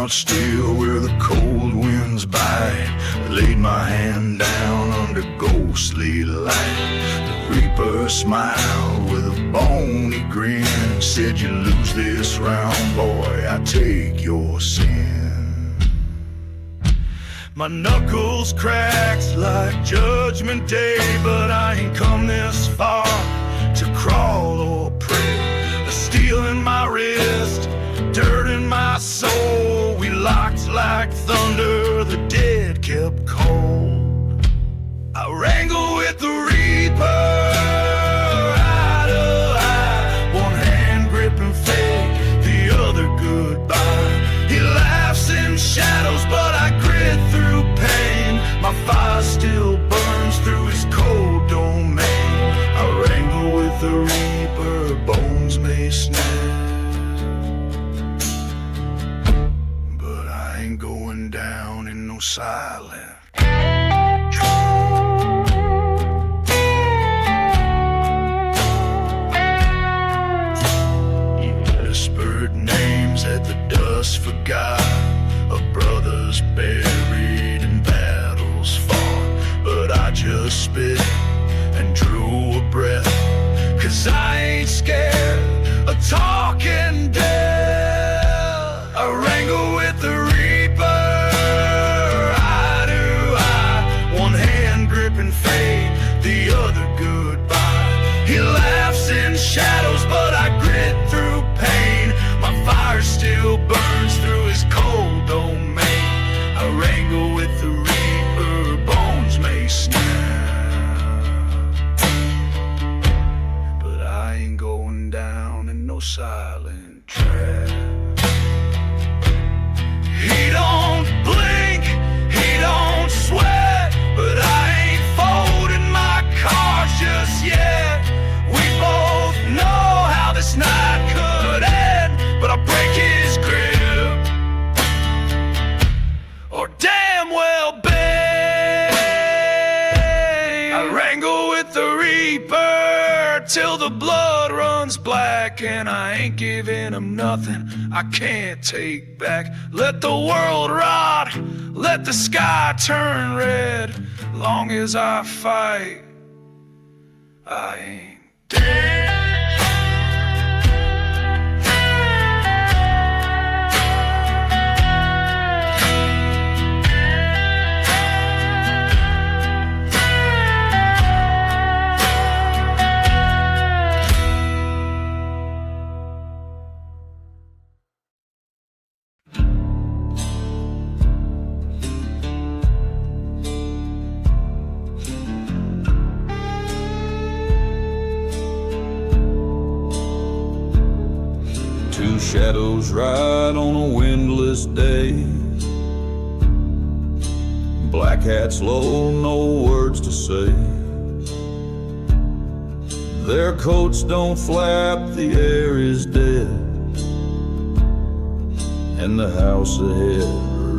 Still where the cold winds bite, laid my hand down under ghostly light. The reaper smiled with a bony grin, said, you lose this round, boy, I take your sin. My knuckles cracked like Judgment Day, but I ain't come this far to crawl or pray. The steel in my wrist, dirt in my soul, we locked like thunder, the dead kept cold. I wrangle with the reaper, eye to eye, one hand gripping fate, the other goodbye. He laughs in shadows, but I grit through pain. My fire still burns through his cold domain. I wrangle with the reaper, bones may snap, going down in no silence. Whispered names that the dust forgot, of brothers buried in battles fought. But I just spit and drew a breath, 'cause I ain't scared of talking death. I wrangle with the fate, the other goodbye. He laughs in shadows, but I grit through pain. My fire still burns through his cold domain. I wrangle with the reaper, bones may snap, but I ain't going down in no silent trap. He don't blink, he don't sweat, but I folding my cards just yet. We both know how this night could end, but I'll break his grip, or damn well bang. I wrangle with the reaper till the blood runs black, and I ain't giving him nothing I can't take back. Let the world rot, let the sky turn red, long as I fight, I ain't dead. Shadows ride on a windless day. Black hats low, no words to say. Their coats don't flap, the air is dead, and the house ahead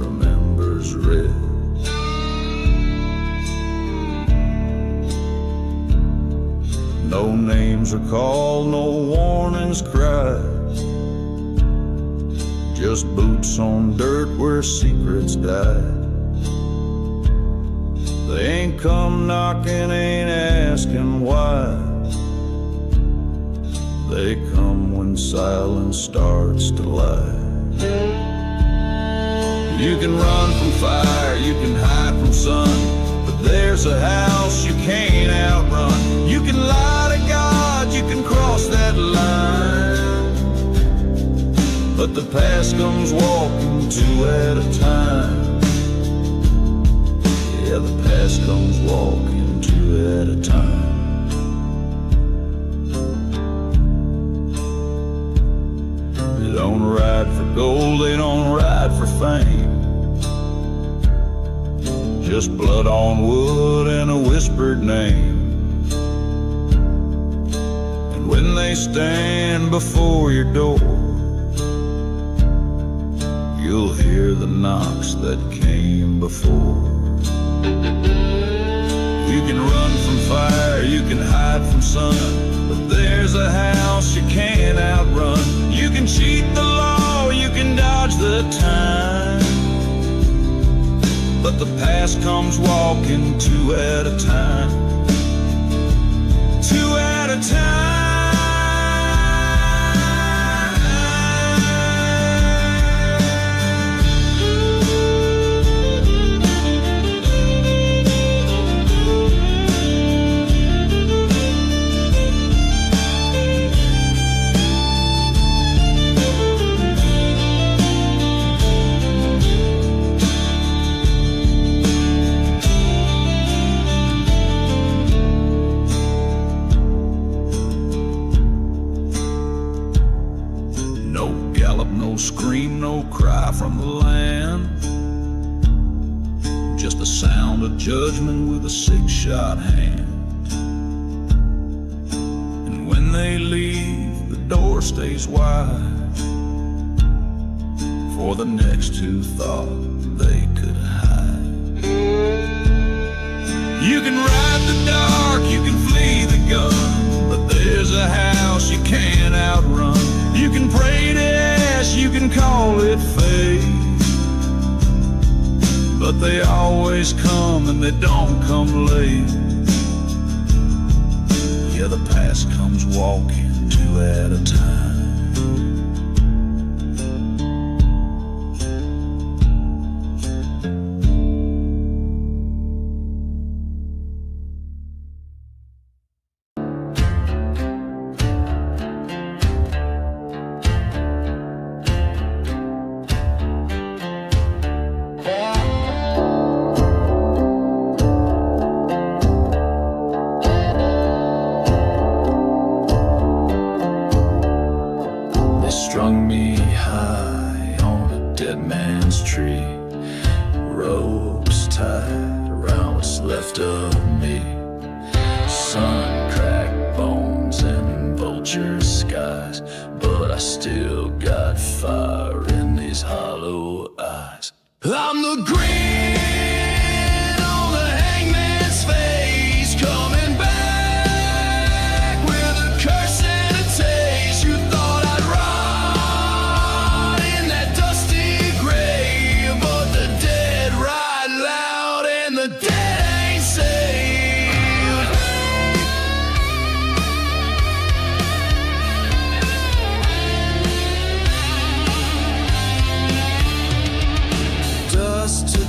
remembers red. No names are called, no warnings cried, just boots on dirt where secrets died. They ain't come knocking, ain't asking why. They come when silence starts to lie. You can run from fire, you can hide from sun, but there's a house you can't outrun. You can lie to God, you can cross that line, but the past comes walking two at a time. Yeah, the past comes walking two at a time. They don't ride for gold, they don't ride for fame, just blood on wood and a whispered name. And when they they stand before your door, you'll hear the knocks that came before. You can run from fire, you can hide from sun, but there's a house you can't outrun. You can cheat the law, you can dodge the time, but the past comes walking two at a time. Two at a time. Scream, no cry from the land, just the sound of judgment with a six-shot hand. And when they leave, the door stays wide for the next who thought they could hide. You can ride the dark, you can flee the gun, but there's a house you can't outrun. You can pray to ash, you can call it fate, but they always come and they don't come late. Yeah, the past comes walking two at a time. I'm the grin on the hangman's face, coming back with a curse and a taste. You thought I'd rot in that dusty grave, but the dead ride loud and the dead ain't saved. Dust to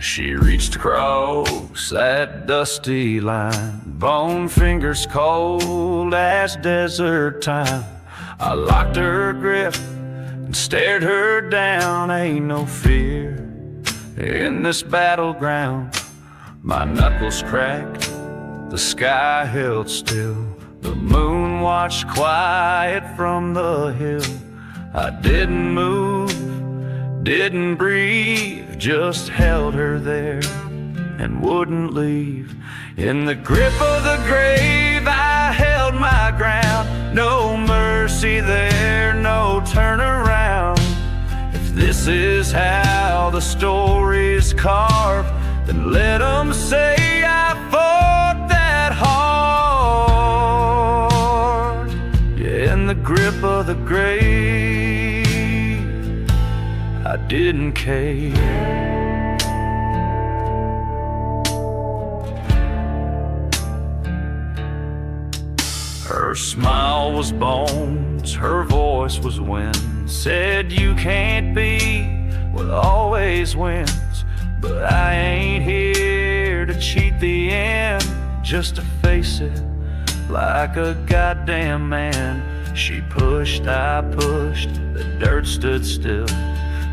She reached across that dusty line, bone fingers cold as desert time. I locked her grip and stared her down. Ain't no fear in this battleground. My knuckles cracked, the sky held still. The moon watched quiet from the hill. I didn't move, didn't breathe, just held her there and wouldn't leave. In the grip of the grave, I held my ground. No mercy there, no turnaround. If this is how the story's carved, then let 'em say I fought that hard. Yeah, in the grip of the grave, I didn't care. Her smile was bones, her voice was wind. Said you can't be what always wins. But I ain't here to cheat the end, just to face it like a goddamn man. She pushed, I pushed, the dirt stood still.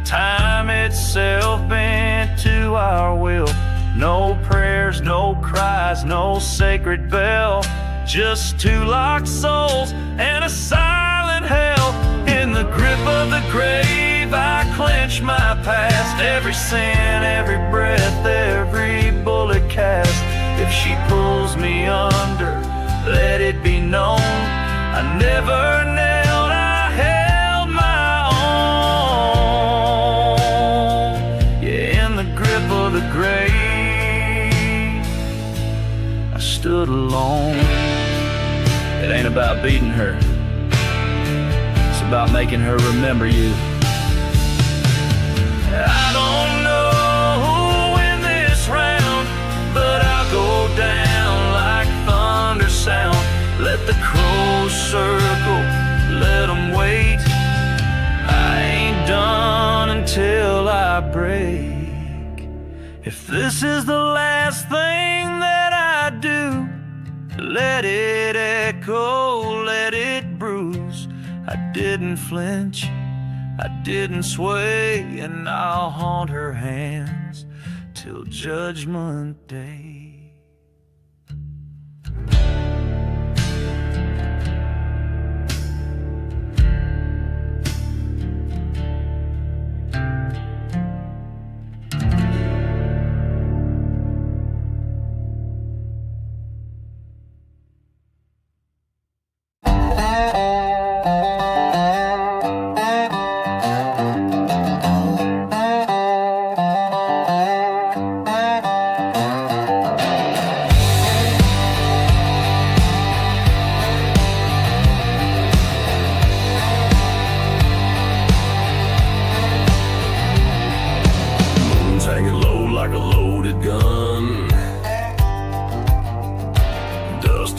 Time itself bent to our will. No prayers, no cries, no sacred bell. Just two locked souls and a silent hell. In the grip of the grave, I clench my past. Every sin, every breath, every bullet cast. If she pulls me under, let it be known I never knelt, I held my own. Yeah, in the grip of the grave, I stood alone. It ain't about beating her, it's about making her remember you. I don't know who win this round, but I'll go down like thunder sound. Let the crows circle, let them wait. I ain't done until I break. If this is the last thing that I do, let it echo, let it bruise. I didn't flinch, I didn't sway, and I'll haunt her hands till Judgment Day.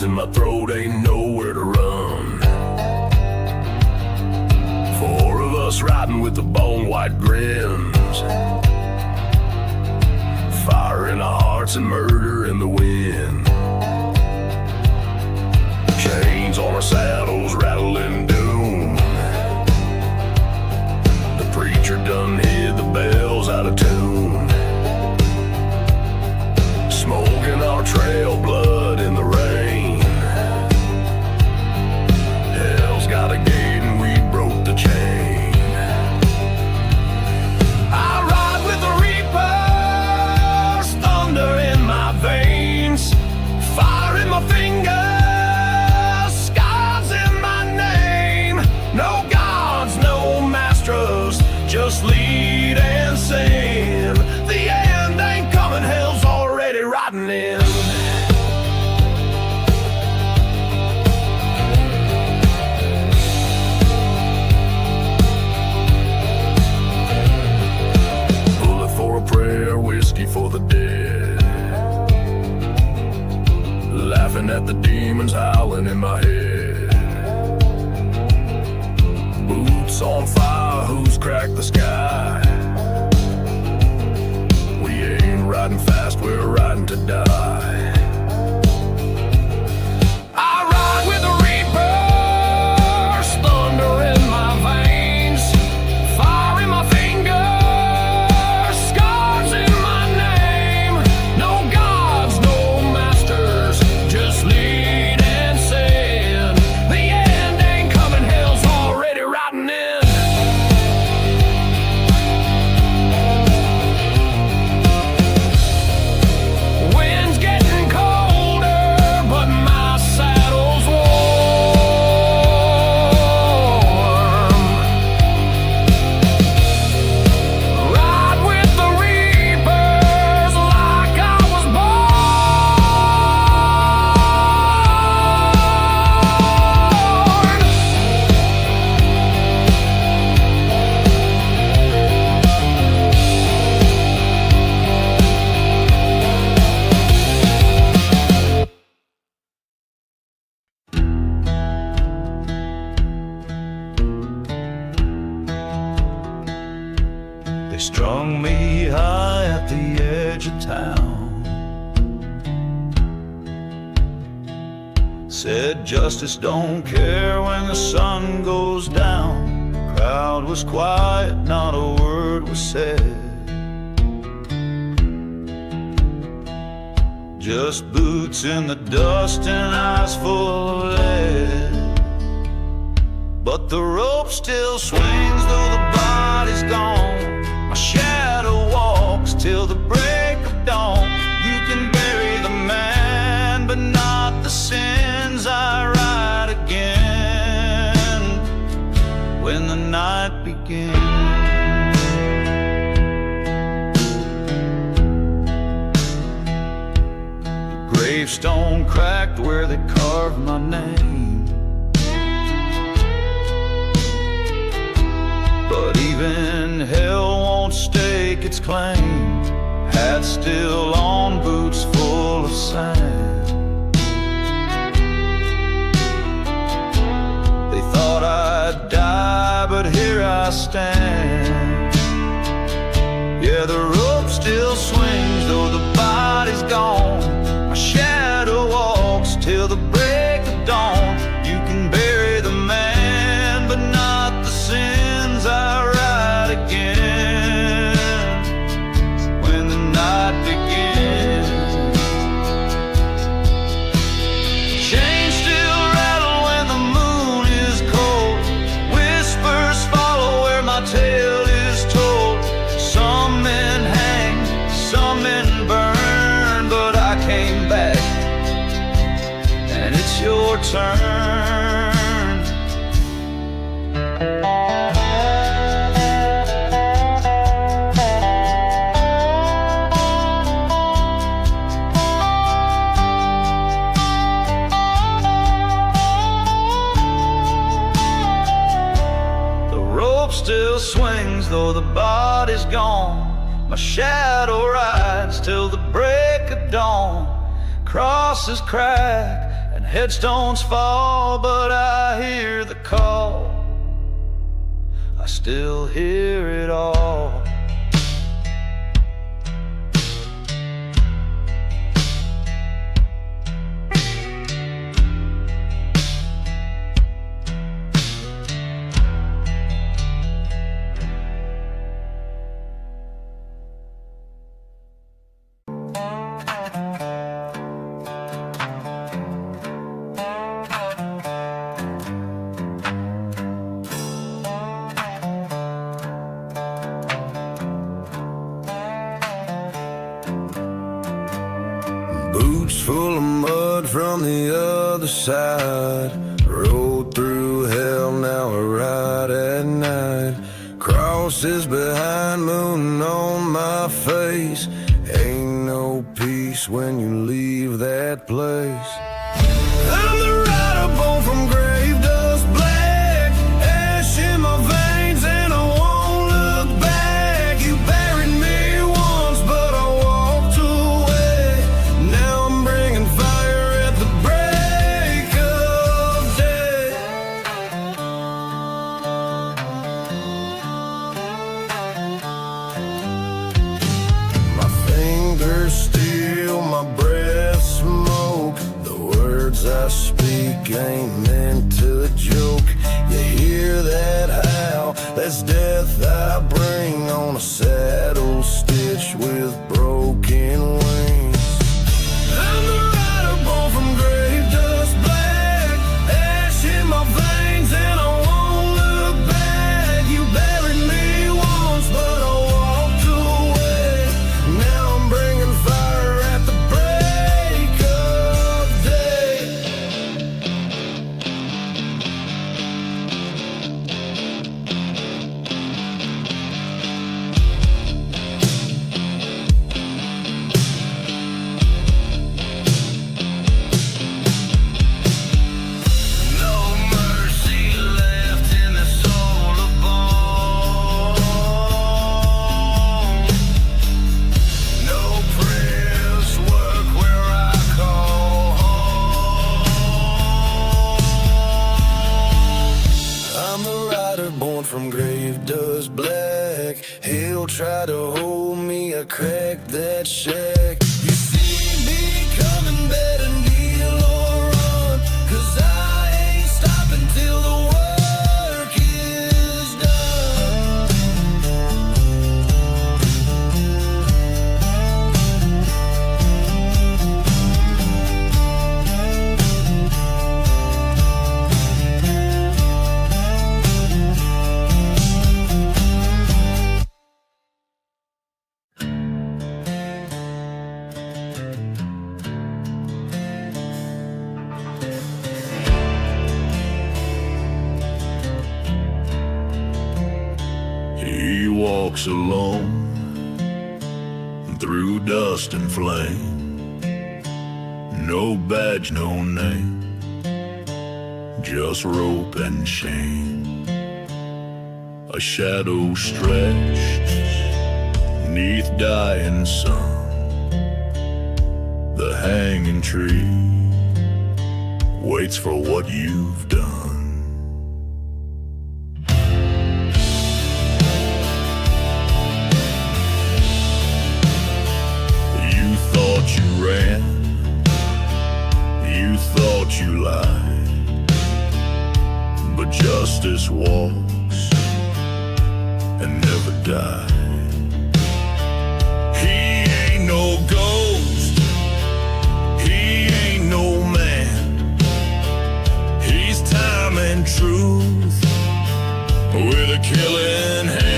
In my throat, ain't nowhere to run. Four of us riding with the bone white grins. Fire in our hearts and murder in the wind. Chains on our saddles rattling doom. The preacher done hid the bells out of tune. Smoke in our trail, blood in the rain. Got a gate and we broke the chain. I ride with the reapers, thunder in my veins, fire in my fingers, scars in my name. No gods, no masters, just lead and sing. The end ain't coming, hell's already riding in. Prayer, whiskey for the dead. Laughing at the demons howling in my head. Boots on fire, who's cracked the sky? We ain't They strung me high at the edge of town. Said justice don't care when the sun goes down. The crowd was quiet, not a word was said. Just boots in the dust and eyes full of lead. But the rope still swings though the body's gone. My shadow walks till the break of dawn. You can bury the man, but not the sins. I ride again when the night begins. Gravestone cracked where they carved my name. But even hell won't stake its claim. Hat still on, boots full of sand. They thought I'd die, but here I stand. Yeah, the rope still swings though the body's gone. My shadow walks till the break of dawn. You can bury the man, but not the sins. I ride again when the night begins. Chains still rattle when the moon is cold. Whispers follow where my tale is told. Some men hang, some men burn, but I came back, and it's your turn. The rope still swings though the body's gone. My shadow rides till the break of dawn. Crosses crack and headstones fall, but I hear the call. I still hear it all. Boots full of mud from the other side. Rode through hell, now I ride at night. Crosses behind, moon on my face. Ain't no peace when you leave that place. I'm the rider born from Gravedust black. Ash in my veins and I won't look back. You buried me once, but I walked away. Now I'm bringing fire at the break of day. My fingers steel, my breath smoke. The words I speak ain't meant to joke. You hear that howl? That's death I bring on a saddle stitched with broken wings. I'm the rider born from Gravedust black. Ash in my veins and I won't look back. You buried me once, but I walked away. Now I'm bringing fire at the break of day. neck. He'll try to hold me, I crack that shack. You see me coming, better kneel or run, 'cause I ain't stopping till the work is done. He walks alone through dust and flame. No badge, no name, just rope and chain. A shadow stretched neath dying sun. The hanging tree waits for what you've done. You ran, you thought you lied, but justice walks and never died. He ain't no ghost, he ain't no man. He's time and truth with a killing hand.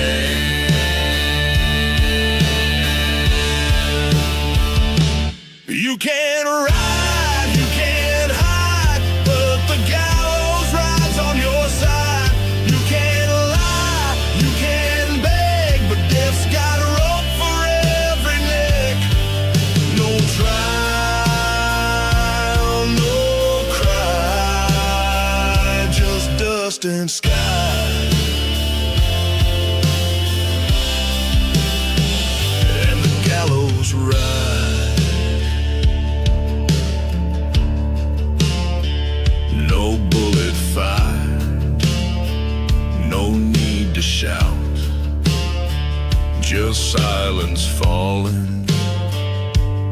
You can't ride, you can't hide, but the gallows rides on your side. You can't lie, you can't beg, but death's got a rope for every neck. No trial, no cry, just dust and sky. And the gallows ride. No bullet fired, no need to shout, just silence falling,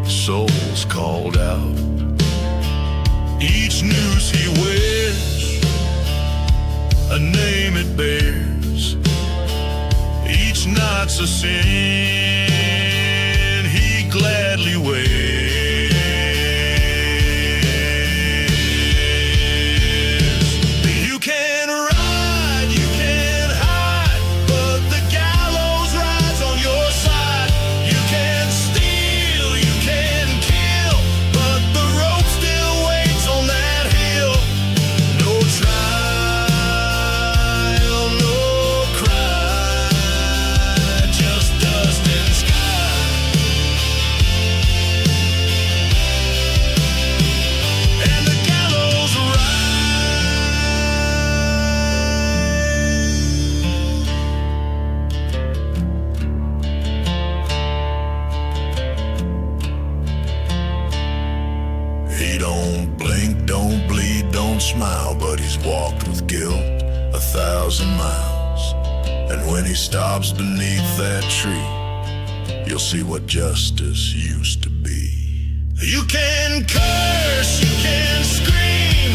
souls called out. Each noose he wears, a name it bears. Each knot's a sin he gladly wears. He don't blink, don't bleed, don't smile, but he's walked with guilt 1,000 miles. And when he stops beneath that tree, you'll see what justice used to be. You can curse, you can scream,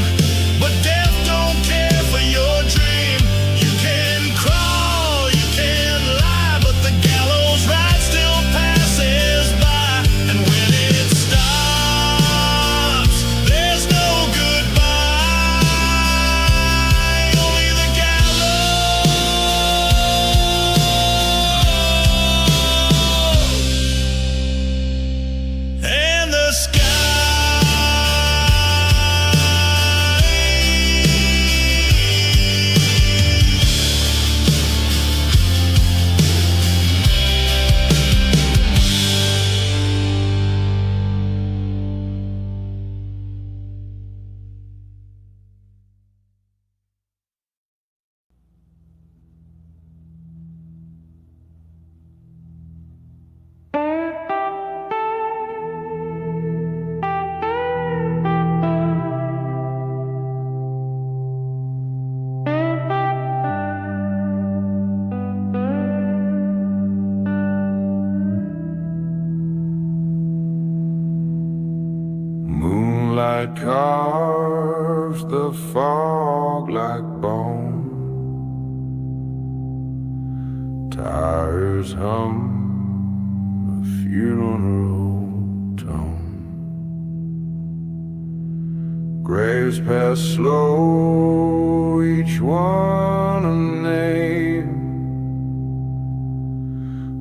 but death don't care for your dream. You can crawl, you can lie, but the gallows ride still passes by. And when it stops, there's no goodbye, only the gallows and the sky. night carves the fog like bone. Tires hum a funeral tone. Graves pass slow, each one a name,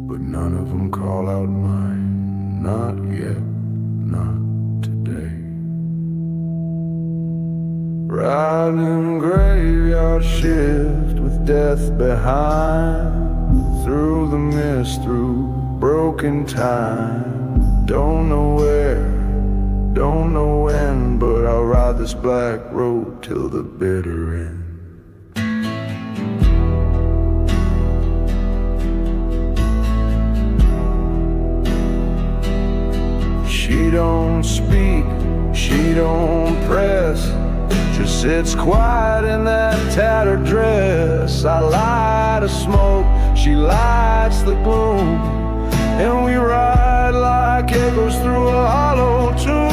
but none of them call out mine, not yet, not today. Riding graveyard shift with death behind, through the mist, through broken time. Don't know where, don't know when, but I'll ride this black road till the bitter end. She don't speak, she don't press, just sits quiet in that tattered dress. I light a smoke, she lights the gloom, and we ride like echoes through a hollow tomb.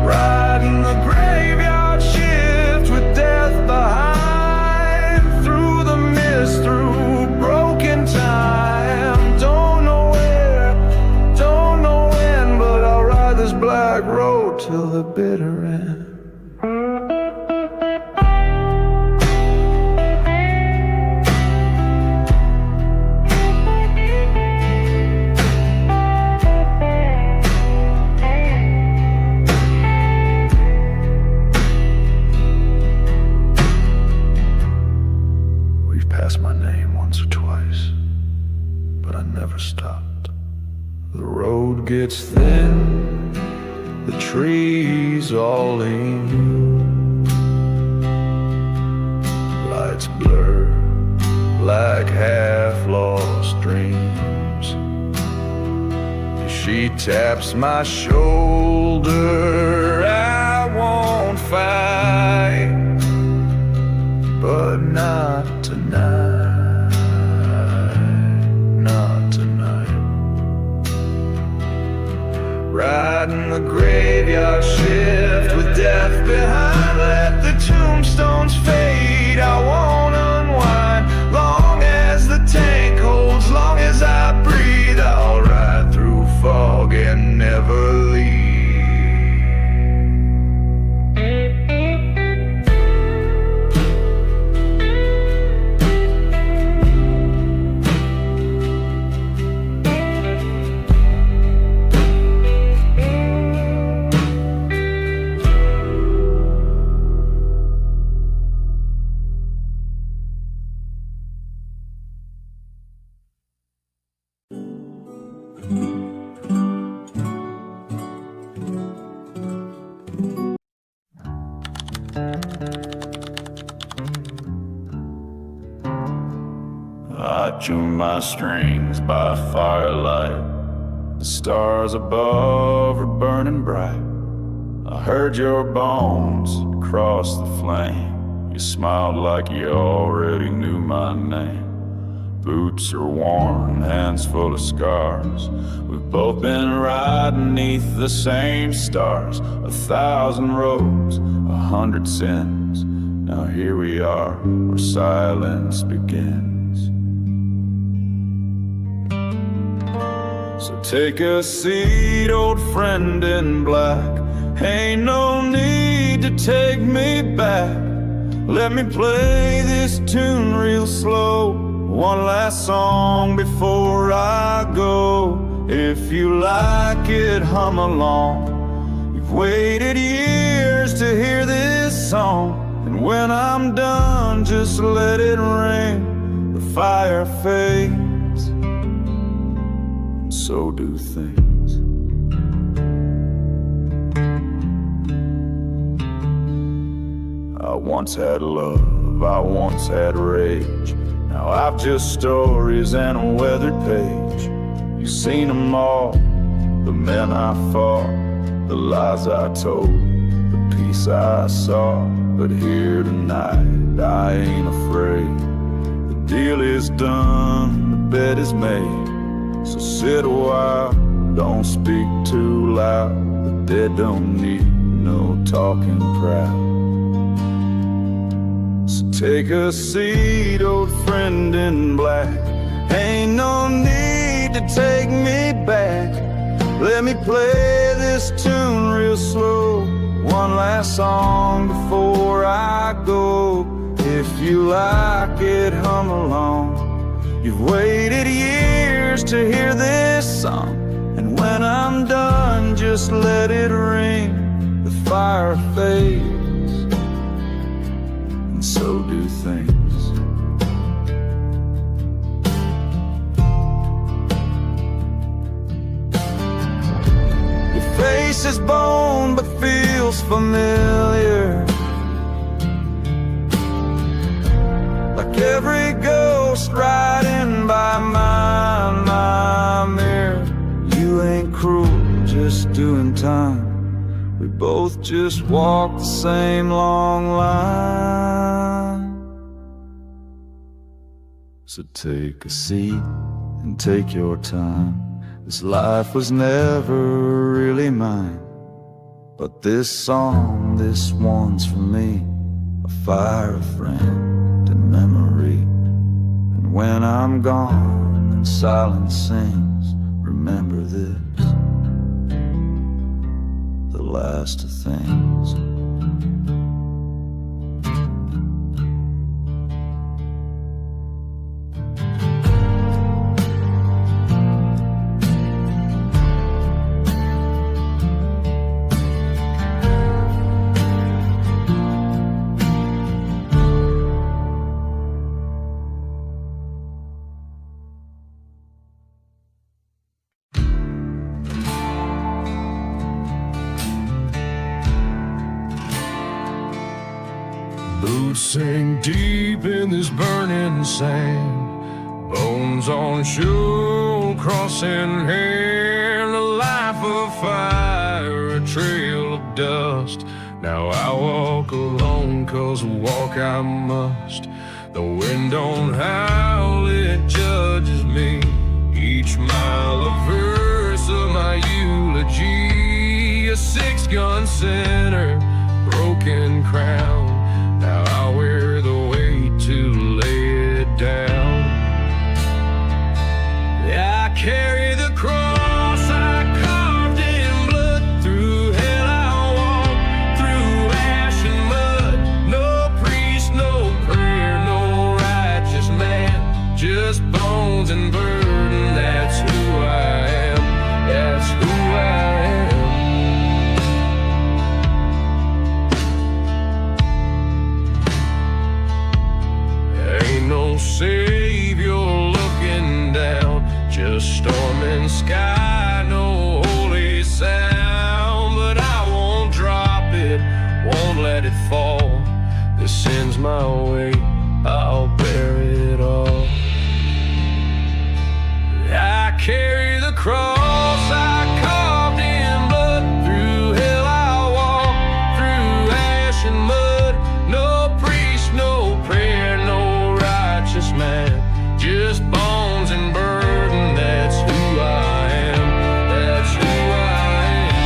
Riding the graveyard shift with death behind, through the mist, through broken time. Don't know where, don't know when, but I'll ride this black road till the bitter end. My name once or twice, but I never stopped. The road gets thin, the trees all lean, lights blur like half-lost dreams. She taps my shoulder, I won't fight, but not tonight. Riding the graveyard shift with death behind, let the tombstones fade, I won't unwind. Long as the tank holds, long as I breathe, I'll ride through fog and never leave. I tune my strings by firelight. The stars above are burning bright. I heard your bones across the flame. You smiled like you already knew my name. Boots are worn, hands full of scars. We've both been riding neath the same stars. 1,000 roads, 100 sins. Now here we are, where silence begins. So take a seat, old friend in black. Ain't no need to take me back. Let me play this tune real slow. One last song before I go. If you like it, hum along. You've waited years to hear this song, and when I'm done, just let it ring. The fire fades, and so do things. I once had love, I once had rage. Now I've just stories and a weathered page. You've seen them all, the men I fought, the lies I told, the peace I saw. But here tonight, I ain't afraid. The deal is done, the bed is made. So sit a while, Don't speak too loud, the dead don't need no talking proud. So take a seat, old friend in black. Ain't no need to take me back. Let me play this tune real slow, one last song before I go. If you like it, hum along. You've waited years to hear this song, and when I'm done, just let it ring. The fire fades, and so do things. Your face is bone but feels familiar, like every ghost riding by my mirror. You ain't cruel, just doing time. We both just walk the same long line. So take a seat and take your time. This life was never really mine, but this song, this one's for me. A fire, a friend, and memory. And when I'm gone and silence sings, remember this, the last of things. Boots sink deep in this burning sand, bones on shoe, cross in hand. A life of fire, a trail of dust. Now I walk alone, 'cause walk I must. The wind don't howl, it judges me. Each mile a verse of my eulogy. A six-gun center, broken crown. Now I wear the weight to lay it down. I carry the cross I carved in blood. Through hell I walk, through ash and mud. No priest, no prayer, no righteous man. Just bones and burden, that's who I am. That's who I am. No savior looking down, just storm and sky, no holy sound. But I won't drop it, won't let it fall. This sin's my way, I'll bear it all. I carry the cross I carved in blood. Through hell I walk, through ash and mud. No priest, no prayer, no man, just bones and burden, that's who I am, that's who I am.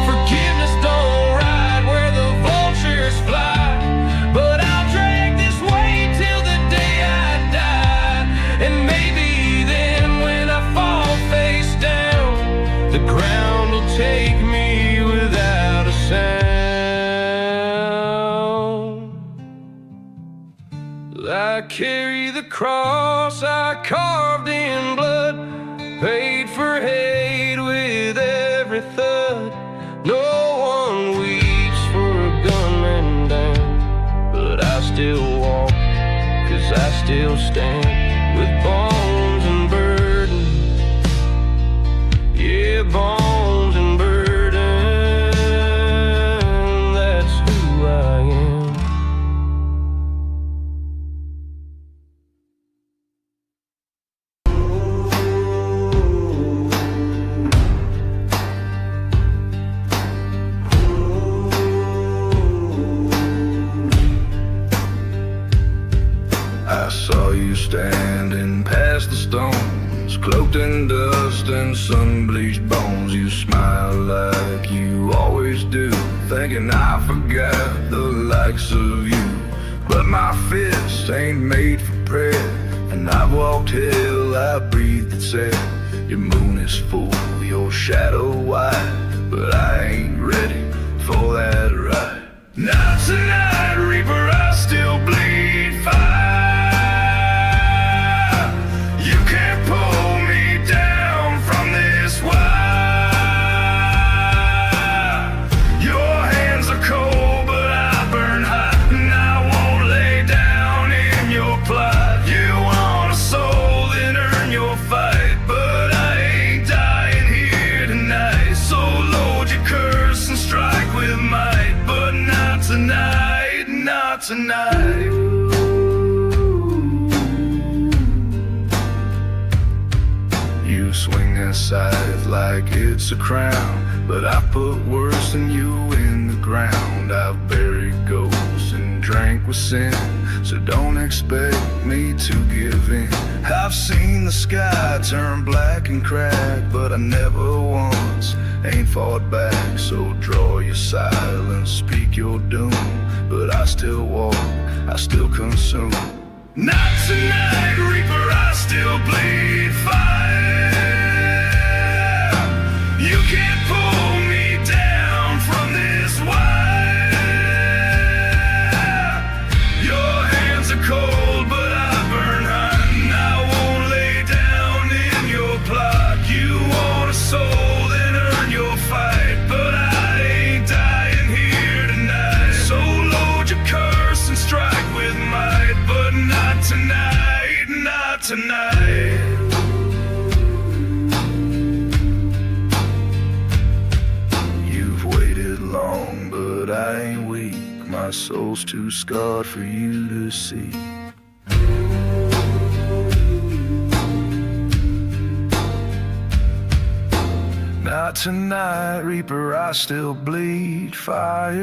Forgiveness don't ride where the vultures fly, but I'll drag this weight till the day I die. And maybe then when I fall face down, the ground will take me without a sound. I carry the cross I carved in blood, paid for hate with every thud. No one weeps for a gunman down, but I still walk, 'cause I still stand. With bones and burden, yeah, bones and burden, that's who I am. I saw you standing past the stones, cloaked in dust and sun-bleached bones. You smiled like you always do, thinking I forgot the likes of you. But my fist ain't made for prayer, and I've walked hell, I breathed it said, your moon is full, your shadow wide, but I ain't ready for that ride. Not tonight, Reaper, I still bleed fire. You can't pull me down from this wire. Your hands are cold, but I burn hot, and I won't lay down in your plot. You want a soul, then earn your fight, but I ain't dying here tonight. So load your curse and strike with might, but not tonight, not tonight. You swing that scythe like it's a crown, but I put worse than you in the ground. I've buried ghosts and drank with sin, so don't expect me to give in. I've seen the sky turn black and crack, but I never once ain't fought back. So draw your silence, speak your doom, but I still walk, I still consume. Not tonight, Reaper, I still bleed fire. You can't pull me down from this wire. Your hands are cold, but I burn hot, and I won't lay down in your plot. You want a soul, then earn your fight, but I ain't dying here tonight. So load your curse and strike with might, but not tonight, not tonight. You've waited long, but I ain't weak. My soul's too scarred for you to see. Not tonight, Reaper, I still bleed fire.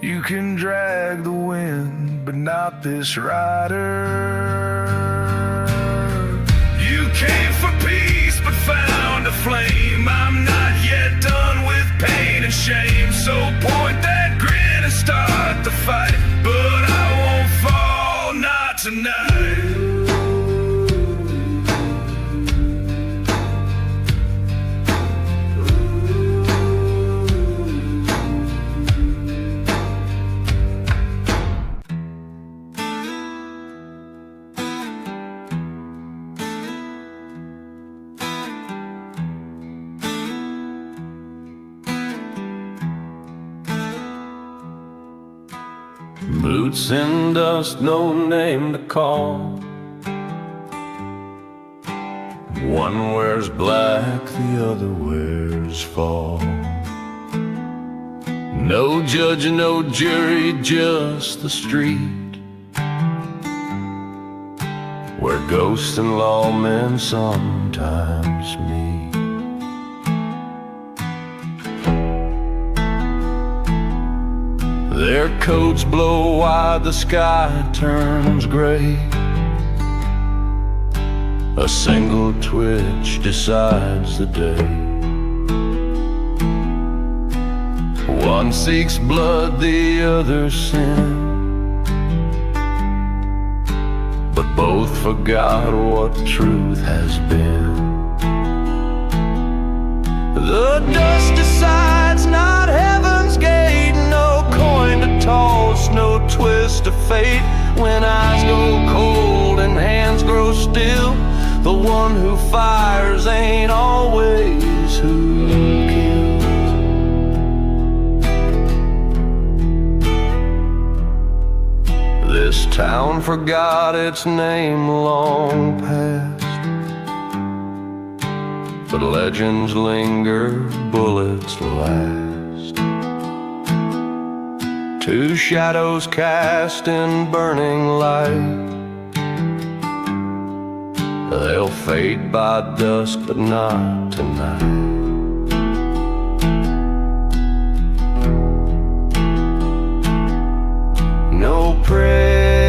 You can drag the wind, but not this rider. You came for peace, but found a flame. I'm not yet done with pain and shame, so point that grin and start the fight, but I won't fall, not tonight. Boots in dust, no name to call. One wears black, the other wears fall. No judge, no jury, just the street, where ghosts and lawmen sometimes meet. Their coats blow wide, the sky turns gray. A single twitch decides the day. One seeks blood, the other sin, but both forgot what truth has been. The dust decides, not heaven's gate. No coin to toss, no twist of fate. When eyes go cold and hands grow still, the one who fires ain't always who kills. This town forgot its name long past, but legends linger, bullets last. Two shadows cast in burning light, they'll fade by dusk, but not tonight. No prayer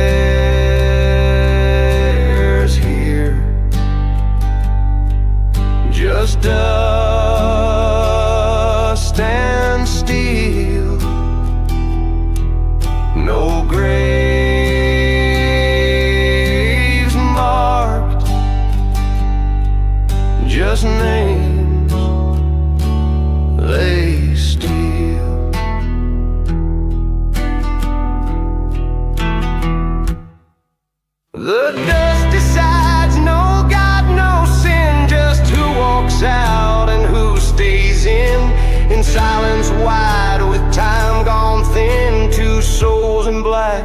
The dust decides, no God, no sin, just who walks out and who stays in silence wide with time gone thin, two souls in black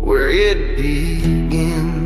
where it begins.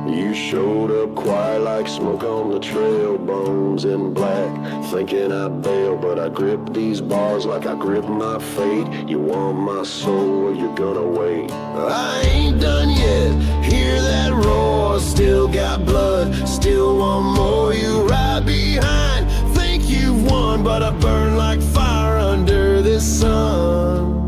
You showed up quiet like smoke on the trail, bones in black, thinking I'd bail, but I grip these bars like I grip my fate. You want my soul, well, you're gonna wait. I ain't done yet, hear that roar, still got blood, still want more. You ride behind, think you've won, but I burn like fire under this sun.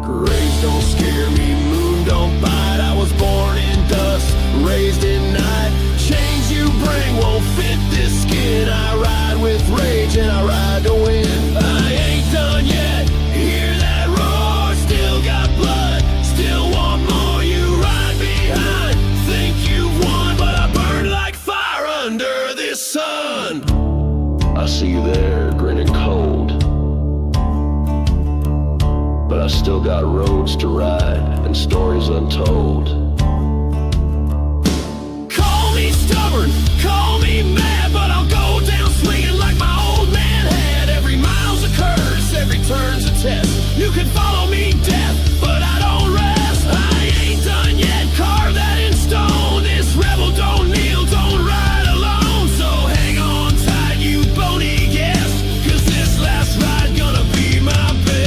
Graves don't scare me, moon don't bite. I was born in dust, raised in night. Chains you bring won't fit this skin. I ride with rage and I ride to win. I ain't done yet, hear that roar, still got blood, still want more. You ride behind, think you've won, but I burn like fire under this sun. I see you there, grinning cold, but I still got roads to ride and stories untold. Call me stubborn, call me mad, but I'll go down swinging like my old man had. Every mile's a curse, every turn's a test. You can follow me, death, but I don't rest. I ain't done yet, carve that in stone. This rebel don't kneel, don't ride alone. So hang on tight, you bony guess, 'cause this last ride gonna be my best.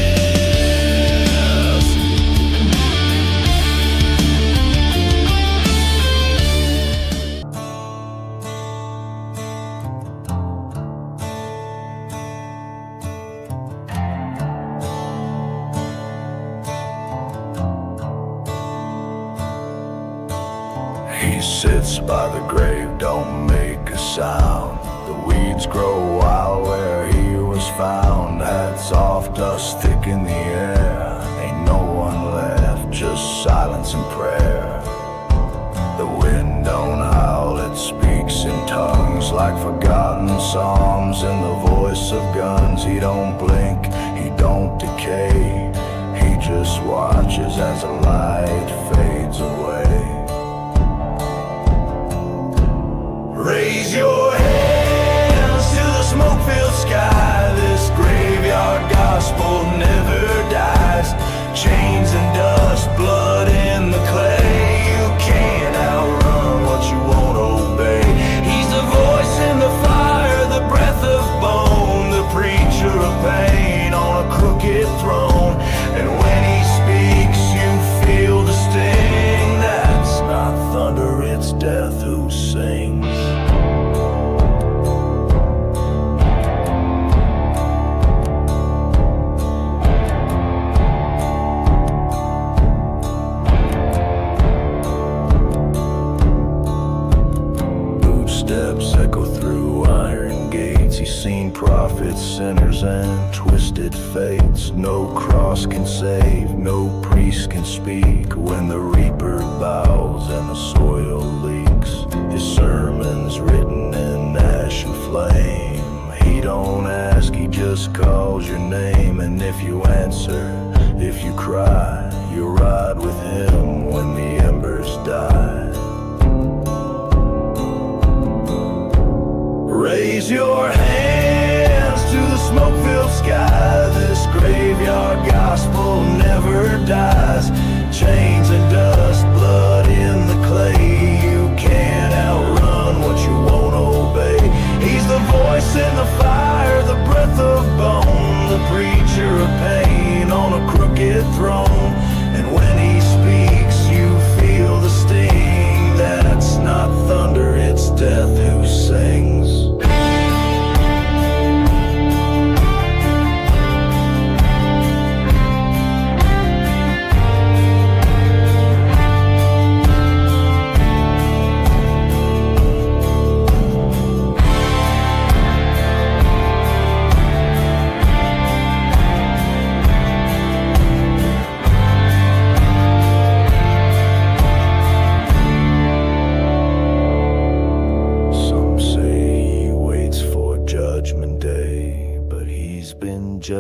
He sits by the grave, don't make a sound. The weeds grow wild where he was found. Hats off, dust thick in the air. Ain't no one left, just silence and prayer. The wind don't howl, it speaks in tongues like forgotten psalms in the voice of guns. He don't blink, he don't decay. He just watches as the light fades away. Raise your hands to the smoke-filled sky. This graveyard gospel never dies. Chains and dust, blood in the clay. You can't outrun what you won't obey. He's the voice in the fire, the breath of bone, the preacher of pain on a crooked throne. And when he speaks, you feel the sting. That's not thunder, it's death who sings. Footsteps echo through iron gates. He's seen prophets, sinners, and twisted fates. No cross can save, no priest can speak. When the reaper bows and the soil leaks, his sermon's written in ash and flame. He don't ask, he just calls your name. And if you answer, if you cry, you ride with him when the embers die. Raise your hands to the smoke-filled sky. This graveyard gospel never dies. Chains and dust, blood in the clay. You can't outrun what you won't obey. He's the voice in the fire, the breath of bone, the preacher of pain on a crooked throne. And when he speaks, you feel the sting. That's not thunder, it's death who sings.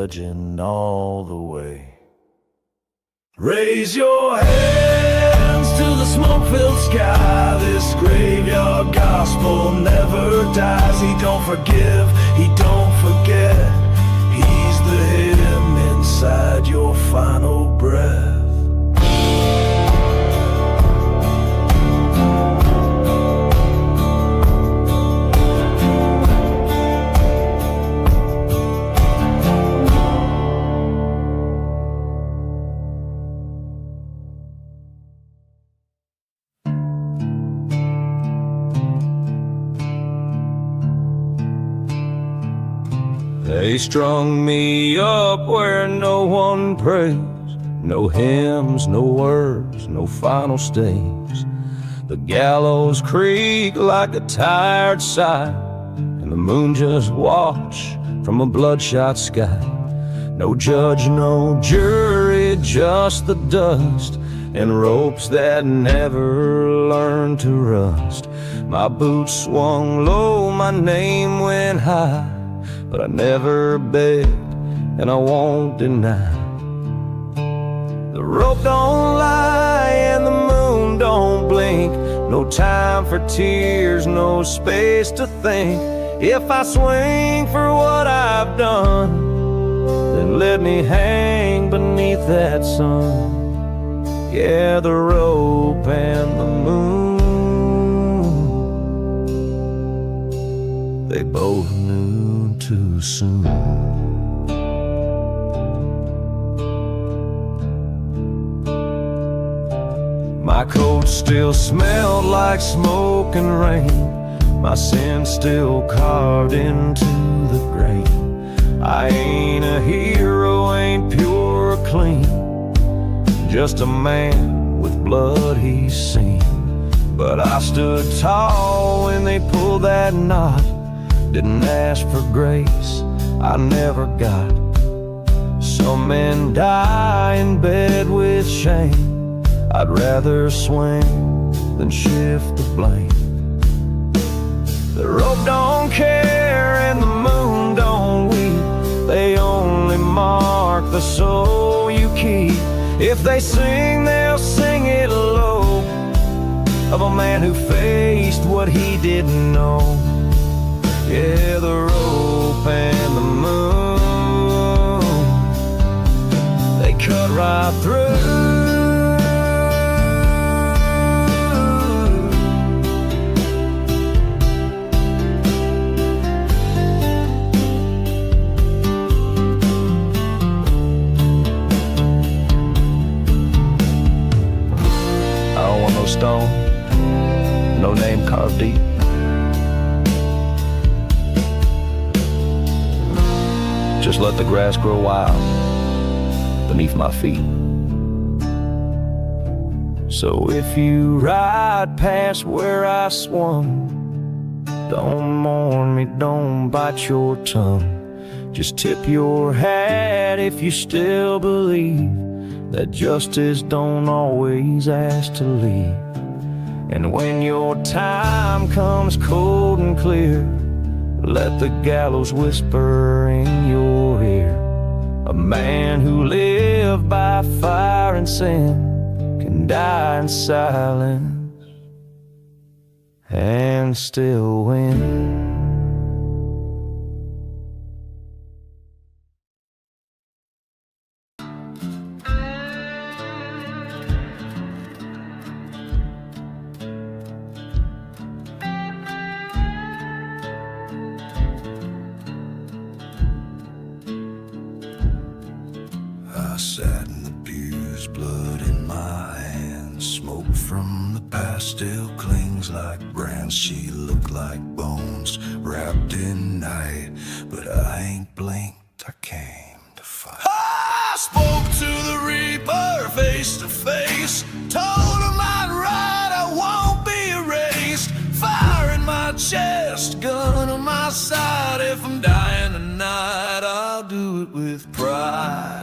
judging all the way. Raise your hands to the smoke-filled sky. This graveyard gospel never dies. He don't forgive, he don't forget. He's the him inside your final breath. They strung me up where no one prays. No hymns, no words, no final stays. The gallows creak like a tired sigh, and the moon just watch from a bloodshot sky. No judge, no jury, just the dust and ropes that never learn to rust. My boots swung low, my name went high, but I never begged, and I won't deny. The rope don't lie, and the moon don't blink. No time for tears, no space to think. If I swing for what I've done, then let me hang beneath that sun. Yeah, the rope and the moon, they both knew too soon. My coat still smelled like smoke and rain. My sin still carved into the grain. I ain't a hero, ain't pure or clean, just a man with blood he's seen. But I stood tall when they pulled that knot. Didn't ask for grace, I never got. Some men die in bed with shame. I'd rather swing than shift the blame. The rope don't care and the moon don't weep. They only mark the soul you keep. If they sing, they'll sing it low, of a man who faced what he didn't know. Yeah, the rope and the moon, they cut right through. No stone, no name carved deep. Just let the grass grow wild beneath my feet. So if you ride past where I swung, don't mourn me, don't bite your tongue. Just tip your hat if you still believe that justice don't always ask to leave. And when your time comes cold and clear, let the gallows whisper in your ear. A man who lived by fire and sin can die in silence and still win. I sat in the pews, blood in my hands. Smoke from the past still clings like brands. She looked like bones wrapped in night, but I ain't blinked, I came to fight. I spoke to the Reaper face to face, told him I'd ride, I won't be erased. Fire in my chest, gun on my side. If I'm dying tonight, I'll do it with pride.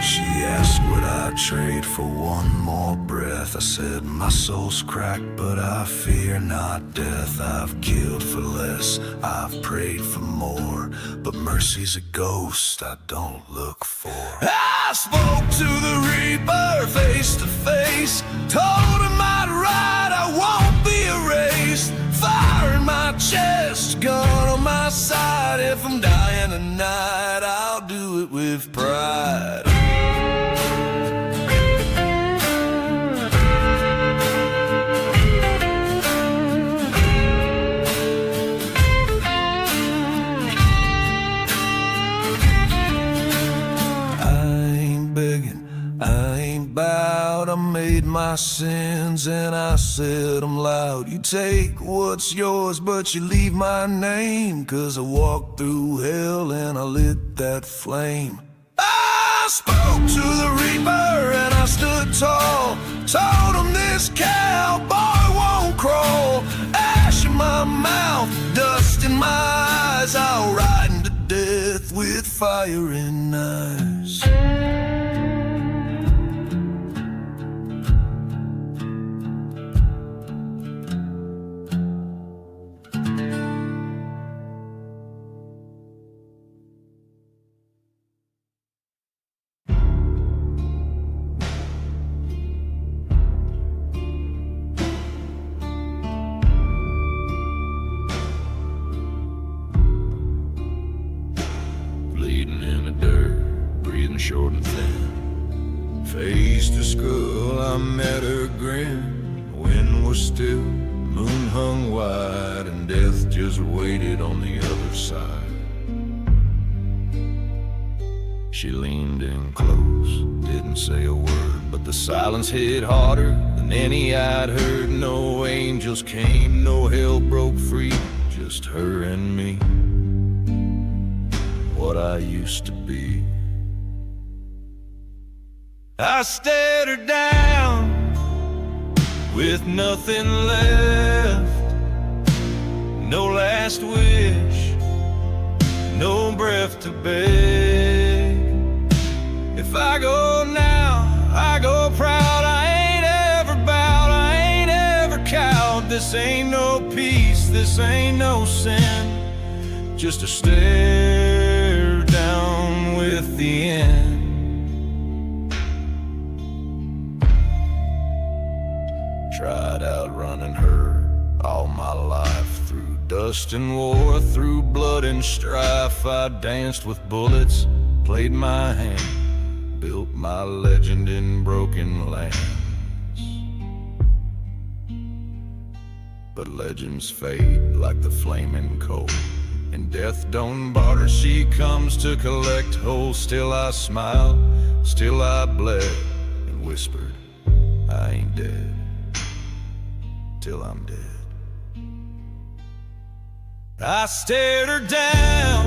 She asked what I I'd trade for one more breath. I said, my soul's cracked, but I fear not death. I've killed for less, I've prayed for more, but mercy's a ghost I don't look for. I spoke to the Reaper face to face, told him I'd ride, I won't be erased. Fire in my chest, gun on my side. If I'm dying tonight, I'll do it with pride. I made my sins and I said them loud. You take what's yours, but you leave my name. 'Cause I walked through hell and I lit that flame. I spoke to the Reaper and I stood tall, told him this cowboy won't crawl. Ash in my mouth, dust in my eyes, I'll ride into death with fire in eyes. Short and thin, face to skull, I met her grin. Wind was still, moon hung wide, and death just waited on the other side. She leaned in close, didn't say a word, but the silence hit harder than any I'd heard. No angels came, no hell broke free, just her and me, what I used to be. I stared her down with nothing left, no last wish, no breath to beg. If I go now, I go proud. I ain't ever bowed, I ain't ever cowed. This ain't no peace, this ain't no sin, just a stare down with the end. Tried outrunning her all my life, through dust and war, through blood and strife. I danced with bullets, played my hand, built my legend in broken lands. But legends fade like the flaming coal, and death don't barter, she comes to collect whole. Still I smiled, still I bled, and whispered, I ain't dead till I'm dead. I stared her down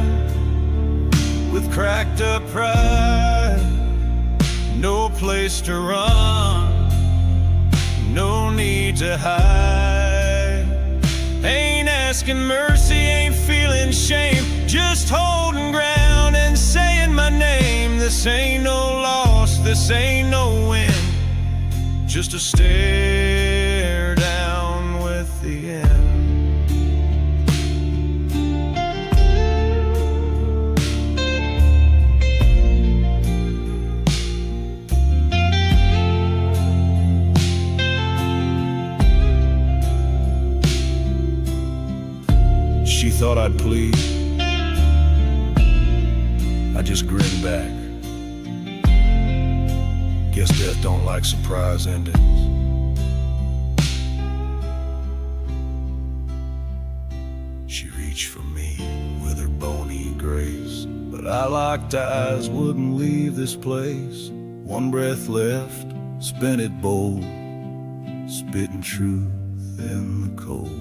with cracked up pride, no place to run, no need to hide. Ain't asking mercy, ain't feeling shame, just holding ground and saying my name. This ain't no loss, this ain't no win, just a stare down with the end. She thought I'd plead, I just grinned back. Guess death don't like surprise endings. She reached for me with her bony grace, but I locked eyes, wouldn't leave this place. One breath left, spent it bold, spitting truth in the cold.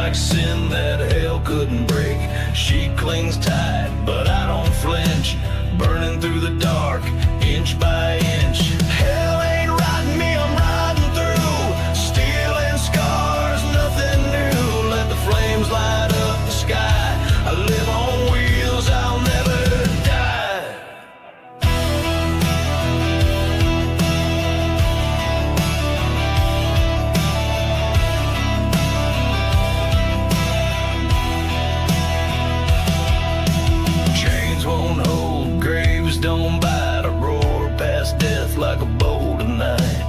like sin that hell couldn't break. She clings tight, but I don't flinch, burning through the dark, inch by inch. Hell ain't riding me, I'm riding through. Steel and scars, nothing new. Let the flames light up the sky. I live on wheels, I'll never die. Chains won't hold, graves don't bite. I roar past death like a bolt of night.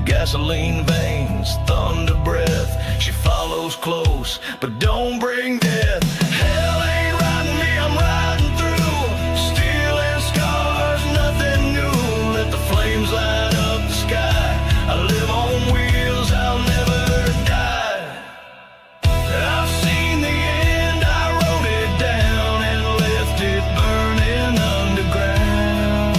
Gasoline veins, thunder breath. She follows close, but don't bring death. Hell ain't riding me, I'm riding through. Steel and scars, nothing new. Let the flames light up the sky. I live on wheels, I'll never die. I've seen the end, I wrote it down and left it burning underground.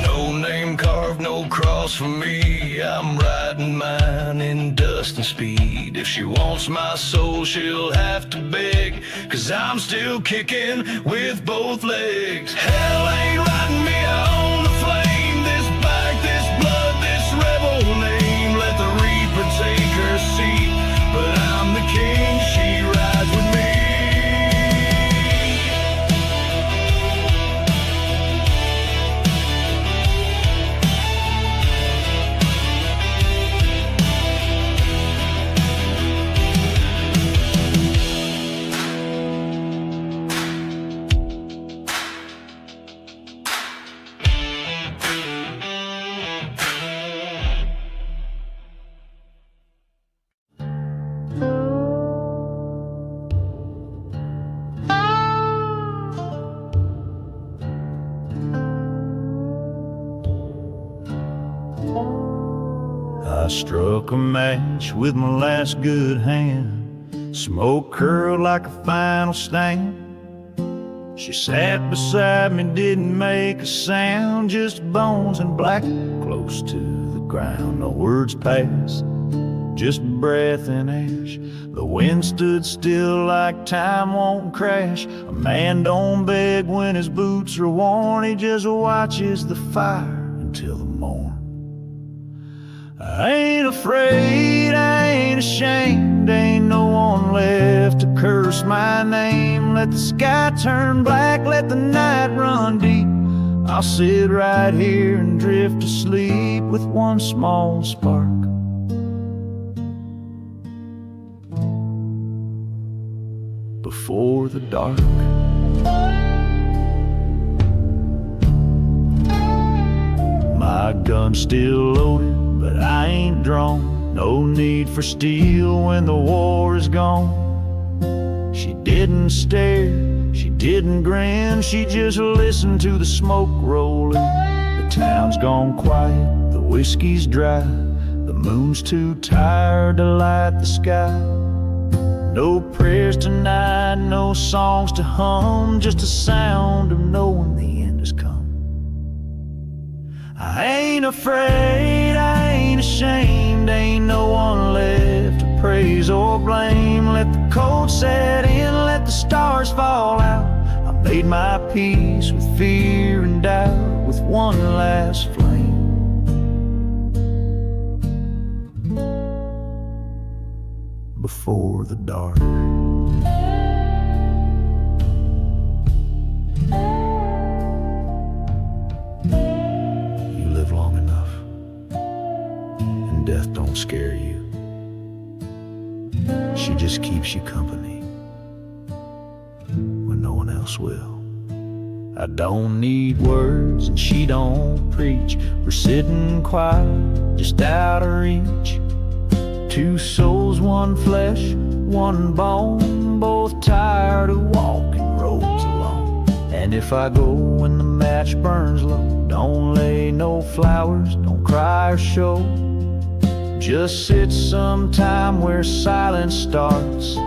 No name carved, no cross for me. I'm riding mine in dust and speed. If she wants my soul, she'll have to beg, 'cause I'm still kicking with both legs. Hell ain't riding me, I own the flame. This bike, this blood, this rebel name. Let the reaper take her seat, but I'm the king, she rides with me. I struck a match with my last good hand. Smoke curled like a final stand. She sat beside me, didn't make a sound, just bones and black close to the ground. No words passed, just breath and ash. The wind stood still like time won't crash. A man don't beg when his boots are worn, he just watches the fire until the morn. I ain't afraid, I ain't ashamed, ain't no one left to curse my name. Let the sky turn black, let the night run deep. I'll sit right here and drift asleep with one small spark before the dark. My gun's still loaded, but I ain't drawn. No need for steel when the war is gone. She didn't stare, she didn't grin, she just listened to the smoke rolling. The town's gone quiet, the whiskey's dry, the moon's too tired to light the sky. No prayers tonight, no songs to hum, just a sound of knowing the end has come. I ain't afraid, I ain't ashamed, ain't no one left to praise or blame. Let the cold set in, let the stars fall out. I made my peace with fear and doubt, with one last flame before the dark. You live long enough, and death don't scare you. She just keeps you company when no one else will. I don't need words and she don't preach. We're sitting quiet, just out of reach. Two souls, one flesh, one bone, both tired of walking roads alone. And if I go when the match burns low, don't lay no flowers, don't cry or show. Just sit sometime where silence starts